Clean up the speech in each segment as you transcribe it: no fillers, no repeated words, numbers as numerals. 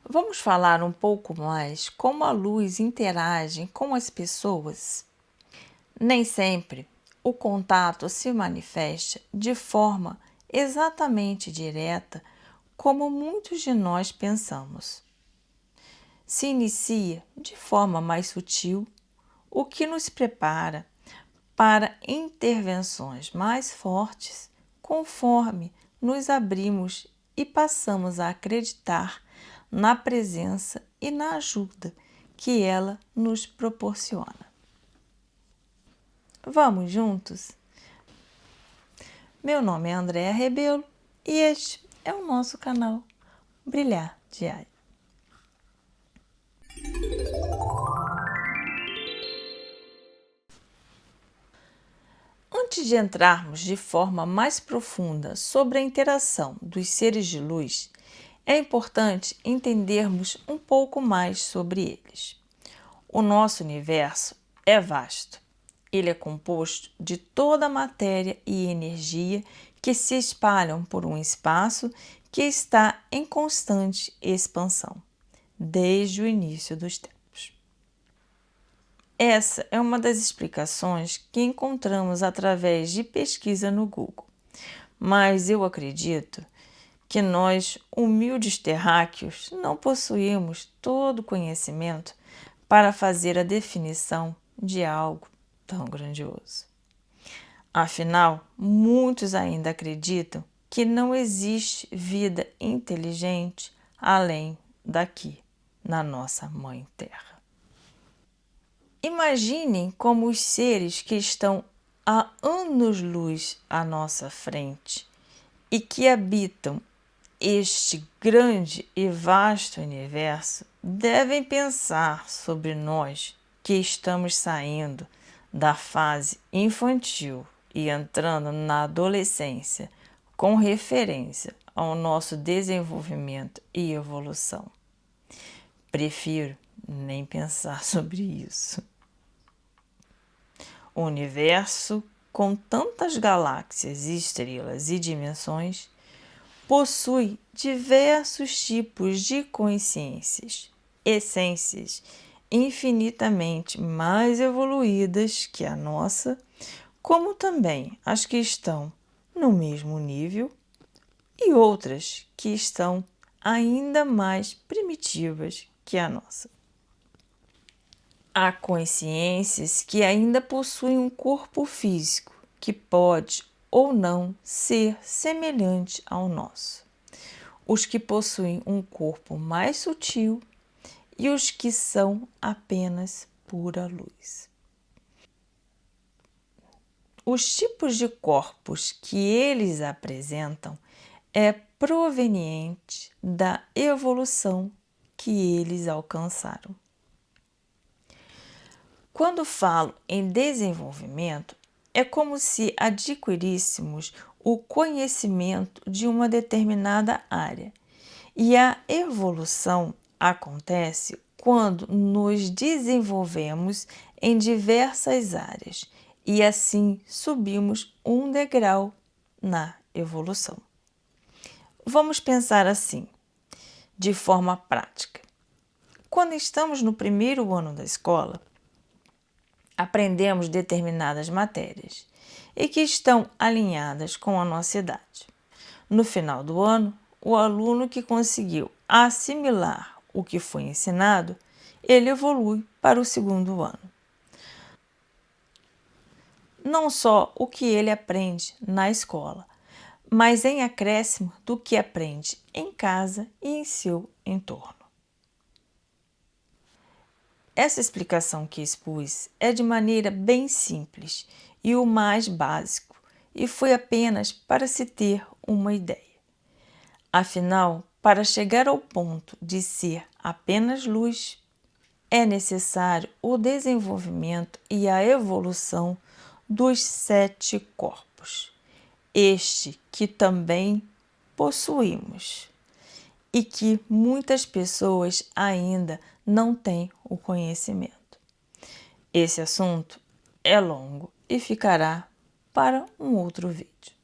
Vamos falar um pouco mais como a luz interage com as pessoas? Nem sempre o contato se manifesta de forma exatamente direta como muitos de nós pensamos. Se inicia de forma mais sutil, o que nos prepara para intervenções mais fortes conforme nos abrimos e passamos a acreditar na presença e na ajuda que ela nos proporciona. Vamos juntos? Meu nome é Andréa Rebelo e este é o nosso canal Brilhar Diário. Antes de entrarmos de forma mais profunda sobre a interação dos seres de luz, é importante entendermos um pouco mais sobre eles. O nosso universo é vasto. Ele é composto de toda a matéria e energia que se espalham por um espaço que está em constante expansão, desde o início dos tempos. Essa é uma das explicações que encontramos através de pesquisa no Google, mas eu acredito que nós, humildes terráqueos, não possuímos todo o conhecimento para fazer a definição de algo tão grandioso. Afinal, muitos ainda acreditam que não existe vida inteligente além daqui, na nossa Mãe Terra. Imaginem como os seres que estão há anos-luz à nossa frente e que habitam este grande e vasto universo devem pensar sobre nós que estamos saindo da fase infantil e entrando na adolescência com referência ao nosso desenvolvimento e evolução. Prefiro nem pensar sobre isso. O universo, com tantas galáxias, estrelas e dimensões, possui diversos tipos de consciências, essências infinitamente mais evoluídas que a nossa, como também as que estão no mesmo nível e outras que estão ainda mais primitivas que a nossa. Há consciências que ainda possuem um corpo físico que pode ou não ser semelhante ao nosso. Os que possuem um corpo mais sutil e os que são apenas pura luz. Os tipos de corpos que eles apresentam é proveniente da evolução que eles alcançaram. Quando falo em desenvolvimento, é como se adquiríssemos o conhecimento de uma determinada área, e a evolução acontece quando nos desenvolvemos em diversas áreas e assim subimos um degrau na evolução. Vamos pensar assim, de forma prática. Quando estamos no primeiro ano da escola, aprendemos determinadas matérias e que estão alinhadas com a nossa idade. No final do ano, o aluno que conseguiu assimilar o que foi ensinado, ele evolui para o segundo ano. Não só o que ele aprende na escola, mas em acréscimo do que aprende em casa e em seu entorno. Essa explicação que expus é de maneira bem simples e o mais básico, e foi apenas para se ter uma ideia. Afinal, para chegar ao ponto de ser apenas luz, é necessário o desenvolvimento e a evolução dos 7 corpos, este que também possuímos e que muitas pessoas ainda não têm o conhecimento. Esse assunto é longo e ficará para um outro vídeo.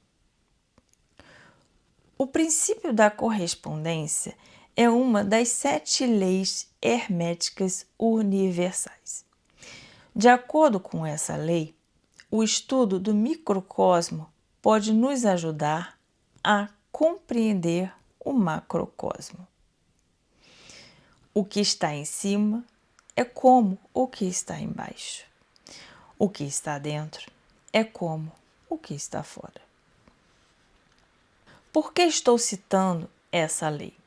O princípio da correspondência é uma das 7 leis herméticas universais. De acordo com essa lei, o estudo do microcosmo pode nos ajudar a compreender o macrocosmo. O que está em cima é como o que está embaixo. O que está dentro é como o que está fora. Por que estou citando essa lei?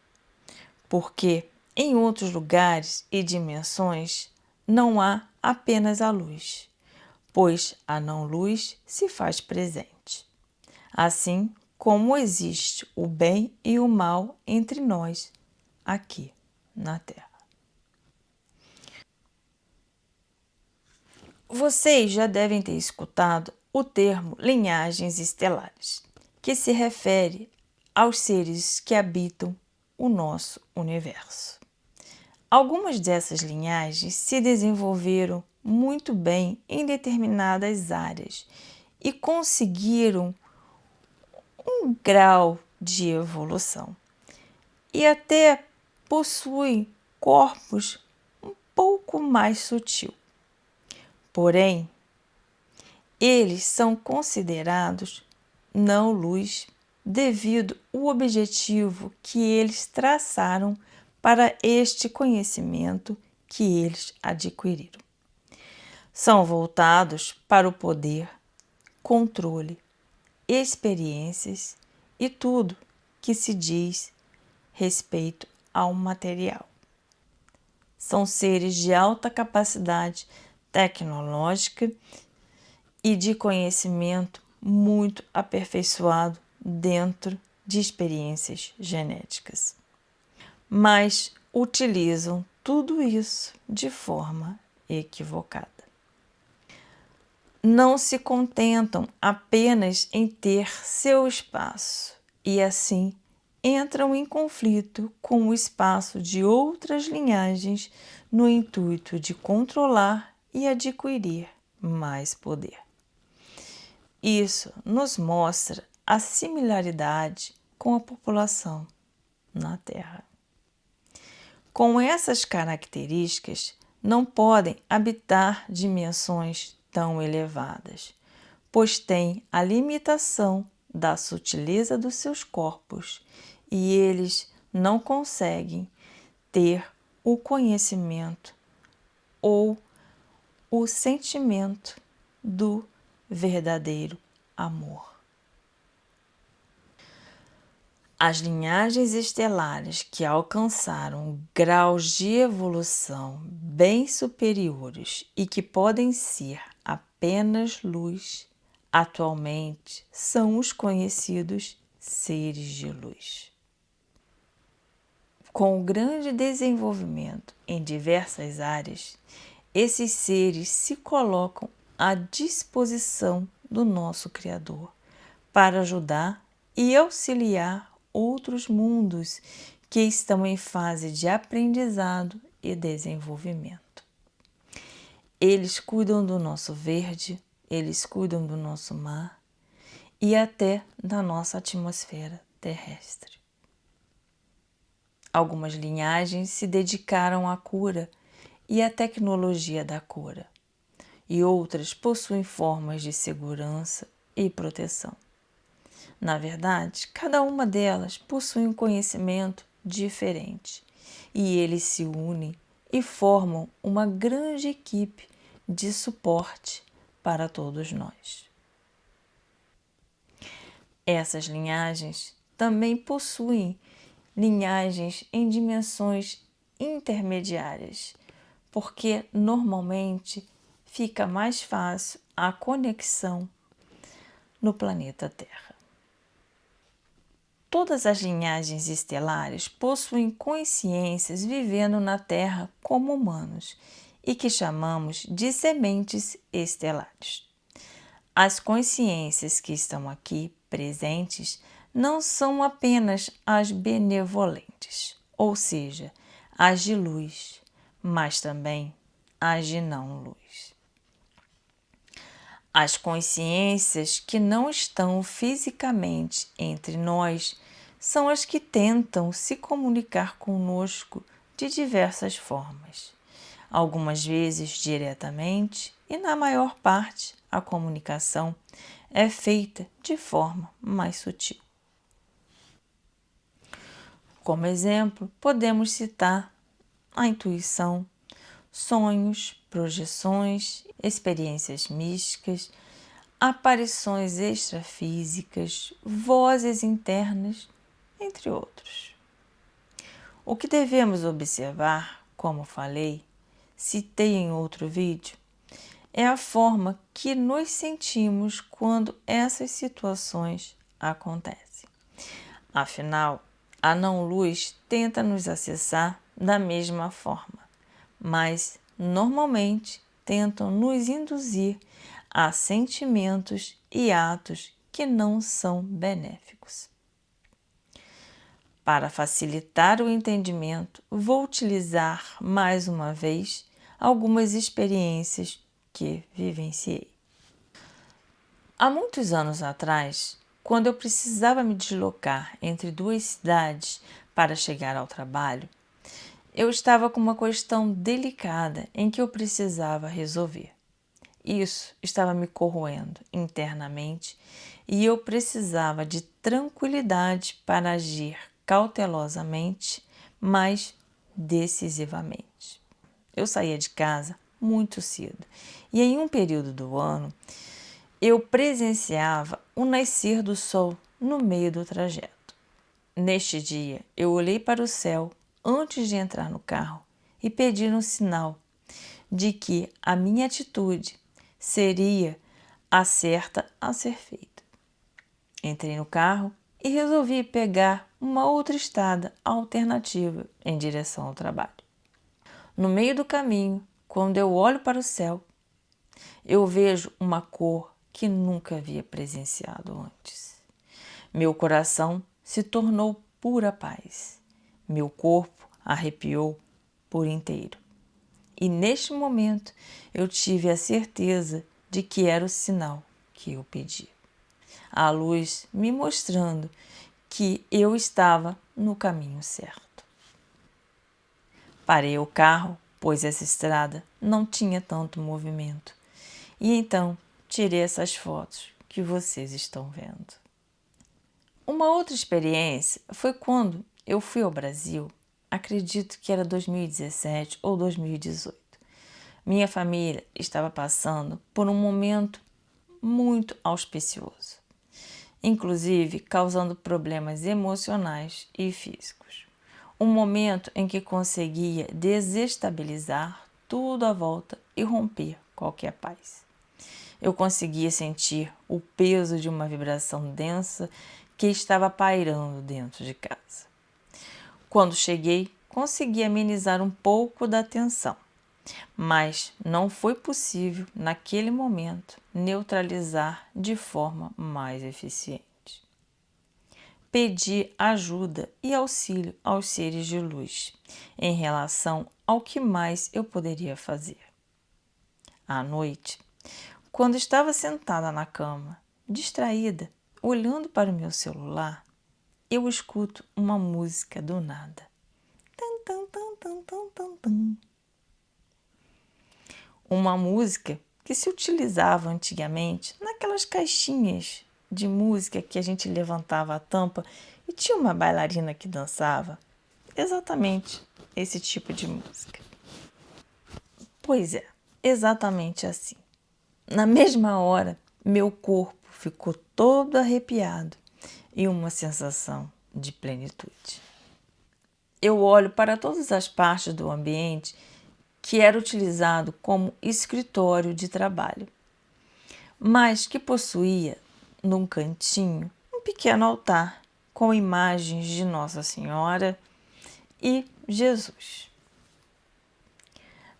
Porque em outros lugares e dimensões não há apenas a luz, pois a não-luz se faz presente. Assim como existe o bem e o mal entre nós aqui na Terra. Vocês já devem ter escutado o termo linhagens estelares, que se refere aos seres que habitam o nosso universo. Algumas dessas linhagens se desenvolveram muito bem em determinadas áreas e conseguiram um grau de evolução e até possuem corpos um pouco mais sutil. Porém, eles são considerados não-luz devido ao objetivo que eles traçaram para este conhecimento que eles adquiriram. São voltados para o poder, controle, experiências e tudo que se diz respeito ao material. São seres de alta capacidade tecnológica e de conhecimento muito aperfeiçoado dentro de experiências genéticas. Mas utilizam tudo isso de forma equivocada. Não se contentam apenas em ter seu espaço e assim entram em conflito com o espaço de outras linhagens no intuito de controlar e adquirir mais poder. Isso nos mostra a similaridade com a população na Terra. Com essas características, não podem habitar dimensões tão elevadas, pois têm a limitação da sutileza dos seus corpos e eles não conseguem ter o conhecimento ou o sentimento do verdadeiro amor. As linhagens estelares que alcançaram graus de evolução bem superiores e que podem ser apenas luz, atualmente são os conhecidos seres de luz. Com o grande desenvolvimento em diversas áreas, esses seres se colocam à disposição do nosso Criador para ajudar e auxiliar outros mundos que estão em fase de aprendizado e desenvolvimento. Eles cuidam do nosso verde, eles cuidam do nosso mar e até da nossa atmosfera terrestre. Algumas linhagens se dedicaram à cura e à tecnologia da cura, e outras possuem formas de segurança e proteção. Na verdade, cada uma delas possui um conhecimento diferente e eles se unem e formam uma grande equipe de suporte para todos nós. Essas linhagens também possuem linhagens em dimensões intermediárias, porque normalmente fica mais fácil a conexão no planeta Terra. Todas as linhagens estelares possuem consciências vivendo na Terra como humanos e que chamamos de sementes estelares. As consciências que estão aqui presentes não são apenas as benevolentes, ou seja, as de luz, mas também as de não-luz. As consciências que não estão fisicamente entre nós são as que tentam se comunicar conosco de diversas formas, algumas vezes diretamente e, na maior parte, a comunicação é feita de forma mais sutil. Como exemplo, podemos citar a intuição, sonhos, projeções, experiências místicas, aparições extrafísicas, vozes internas, entre outros. O que devemos observar, como falei, citei em outro vídeo, é a forma que nos sentimos quando essas situações acontecem. Afinal, a não-luz tenta nos acessar da mesma forma, mas normalmente tentam nos induzir a sentimentos e atos que não são benéficos. Para facilitar o entendimento, vou utilizar mais uma vez algumas experiências que vivenciei. Há muitos anos atrás, quando eu precisava me deslocar entre duas cidades para chegar ao trabalho, eu estava com uma questão delicada em que eu precisava resolver. Isso estava me corroendo internamente e eu precisava de tranquilidade para agir cautelosamente, mas decisivamente. Eu saía de casa muito cedo e em um período do ano eu presenciava o nascer do sol no meio do trajeto. Neste dia, eu olhei para o céu antes de entrar no carro e pedi um sinal de que a minha atitude seria a certa a ser feita. Entrei no carro e resolvi pegar uma outra estrada alternativa em direção ao trabalho. No meio do caminho, quando eu olho para o céu, eu vejo uma cor que nunca havia presenciado antes. Meu coração se tornou pura paz. Meu corpo arrepiou por inteiro. E neste momento eu tive a certeza de que era o sinal que eu pedi. A luz me mostrando que eu estava no caminho certo. Parei o carro, pois essa estrada não tinha tanto movimento. E então tirei essas fotos que vocês estão vendo. Uma outra experiência foi quando eu fui ao Brasil, acredito que era 2017 ou 2018. Minha família estava passando por um momento muito auspicioso, inclusive causando problemas emocionais e físicos. Um momento em que conseguia desestabilizar tudo à volta e romper qualquer paz. Eu conseguia sentir o peso de uma vibração densa que estava pairando dentro de casa. Quando cheguei, consegui amenizar um pouco da tensão, mas não foi possível, naquele momento, neutralizar de forma mais eficiente. Pedi ajuda e auxílio aos seres de luz em relação ao que mais eu poderia fazer. À noite, quando estava sentada na cama, distraída, olhando para o meu celular, eu escuto uma música do nada. Tum, tum, tum, tum, tum, tum, tum. Uma música que se utilizava antigamente naquelas caixinhas de música que a gente levantava a tampa e tinha uma bailarina que dançava. Exatamente esse tipo de música. Pois é, exatamente assim. Na mesma hora, meu corpo ficou todo arrepiado e uma sensação de plenitude. Eu olho para todas as partes do ambiente que era utilizado como escritório de trabalho, mas que possuía, num cantinho, um pequeno altar com imagens de Nossa Senhora e Jesus.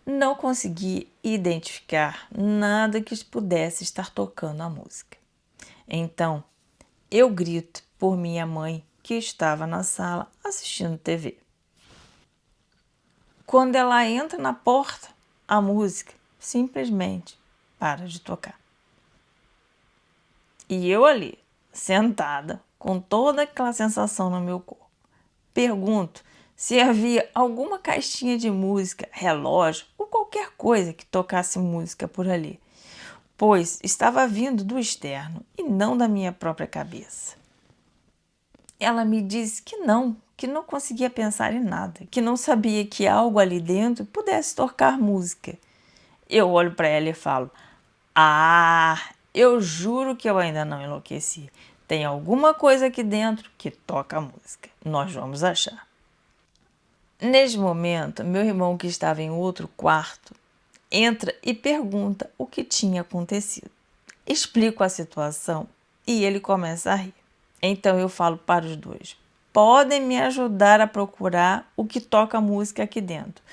Não consegui identificar nada que pudesse estar tocando a música. Então, eu grito por minha mãe, que estava na sala assistindo TV. Quando ela entra na porta, a música simplesmente para de tocar. E eu ali, sentada, com toda aquela sensação no meu corpo. Pergunto se havia alguma caixinha de música, relógio ou qualquer coisa que tocasse música por ali, pois estava vindo do externo e não da minha própria cabeça. Ela me disse que não conseguia pensar em nada, que não sabia que algo ali dentro pudesse tocar música. Eu olho para ela e falo: "Ah, eu juro que eu ainda não enlouqueci. Tem alguma coisa aqui dentro que toca música. Nós vamos achar." Neste momento, meu irmão, que estava em outro quarto, entra e pergunta o que tinha acontecido. Explico a situação e ele começa a rir. Então eu falo para os dois: podem me ajudar a procurar o que toca música aqui dentro,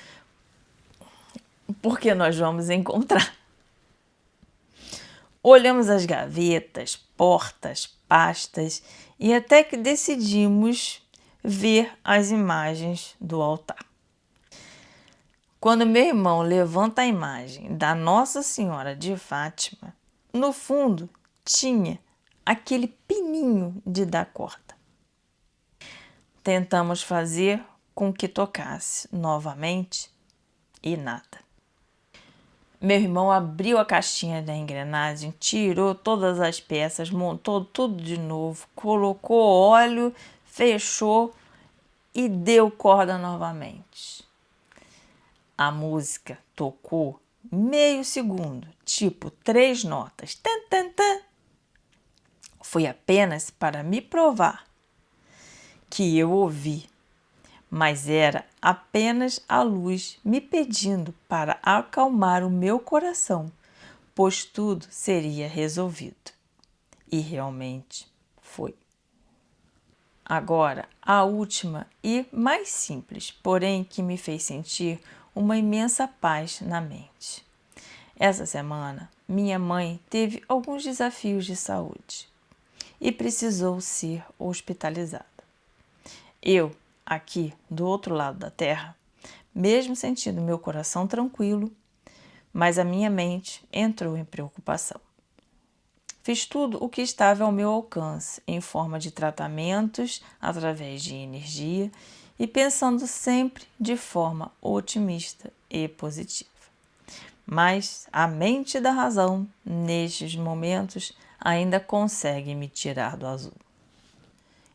porque nós vamos encontrar. Olhamos as gavetas, portas, pastas e até que decidimos ver as imagens do altar. Quando meu irmão levanta a imagem da Nossa Senhora de Fátima, no fundo tinha aquele pininho de dar corda. Tentamos fazer com que tocasse novamente e nada. Meu irmão abriu a caixinha da engrenagem, tirou todas as peças, montou tudo de novo, colocou óleo, fechou e deu corda novamente. A música tocou meio segundo, tipo 3 notas. Tan, tan, tan. Foi apenas para me provar que eu ouvi, mas era apenas a luz me pedindo para acalmar o meu coração, pois tudo seria resolvido. E realmente foi. Agora, a última e mais simples, porém que me fez sentir uma imensa paz na mente. Essa semana, minha mãe teve alguns desafios de saúde e precisou ser hospitalizada. Eu, aqui do outro lado da terra, mesmo sentindo meu coração tranquilo, mas a minha mente entrou em preocupação. Fiz tudo o que estava ao meu alcance, em forma de tratamentos, através de energia e pensando sempre de forma otimista e positiva. Mas a mente da razão, nestes momentos, ainda consegue me tirar do azul.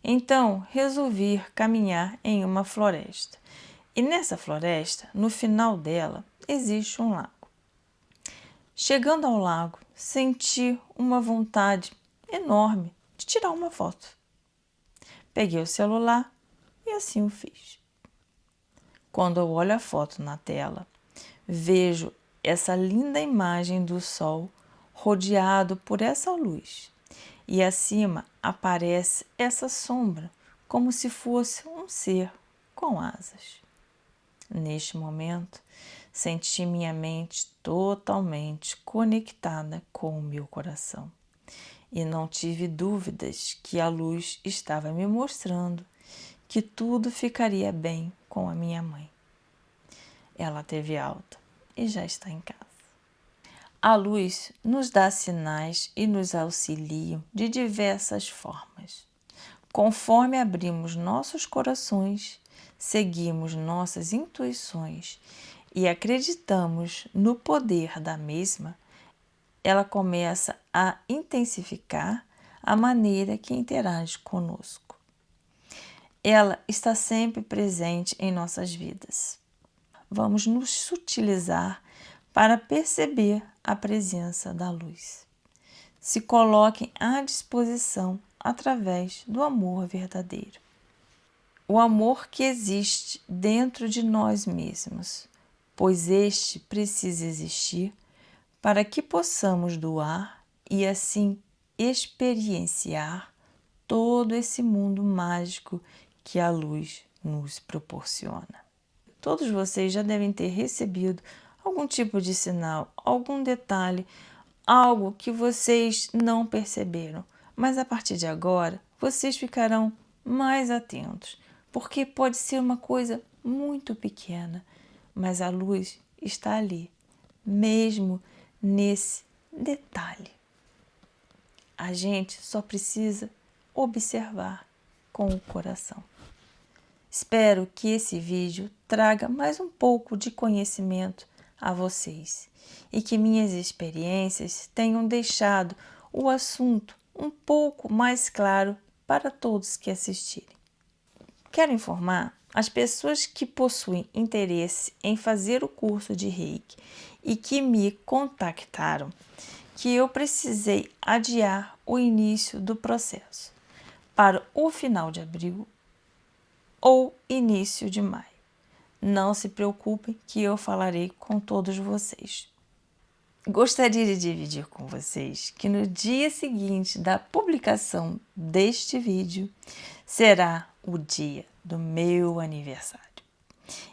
Então, resolvi caminhar em uma floresta. E nessa floresta, no final dela, existe um lago. Chegando ao lago, senti uma vontade enorme de tirar uma foto. Peguei o celular e assim o fiz. Quando eu olho a foto na tela, vejo essa linda imagem do sol rodeado por essa luz. E acima aparece essa sombra, como se fosse um ser com asas. Neste momento, senti minha mente totalmente conectada com o meu coração. E não tive dúvidas que a luz estava me mostrando que tudo ficaria bem com a minha mãe. Ela teve alta e já está em casa. A luz nos dá sinais e nos auxilia de diversas formas. Conforme abrimos nossos corações, seguimos nossas intuições e acreditamos no poder da mesma, ela começa a intensificar a maneira que interage conosco. Ela está sempre presente em nossas vidas. Vamos nos sutilizar para perceber a presença da luz. Se coloquem à disposição através do amor verdadeiro. O amor que existe dentro de nós mesmos, pois este precisa existir para que possamos doar e assim experienciar todo esse mundo mágico que a luz nos proporciona. Todos vocês já devem ter recebido algum tipo de sinal, algum detalhe, algo que vocês não perceberam, mas a partir de agora vocês ficarão mais atentos, porque pode ser uma coisa muito pequena, mas a luz está ali, mesmo nesse detalhe. A gente só precisa observar com o coração. Espero que esse vídeo traga mais um pouco de conhecimento a vocês e que minhas experiências tenham deixado o assunto um pouco mais claro para todos que assistirem. Quero informar as pessoas que possuem interesse em fazer o curso de Reiki e que me contactaram que eu precisei adiar o início do processo para o final de abril ou início de maio. Não se preocupem que eu falarei com todos vocês. Gostaria de dividir com vocês que no dia seguinte da publicação deste vídeo será o dia do meu aniversário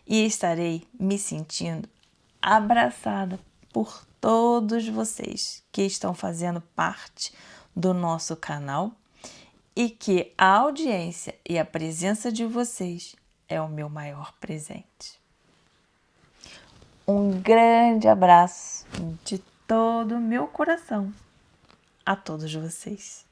e estarei me sentindo abraçada por todos vocês que estão fazendo parte do nosso canal e que a audiência e a presença de vocês é o meu maior presente. Um grande abraço de todo o meu coração a todos vocês.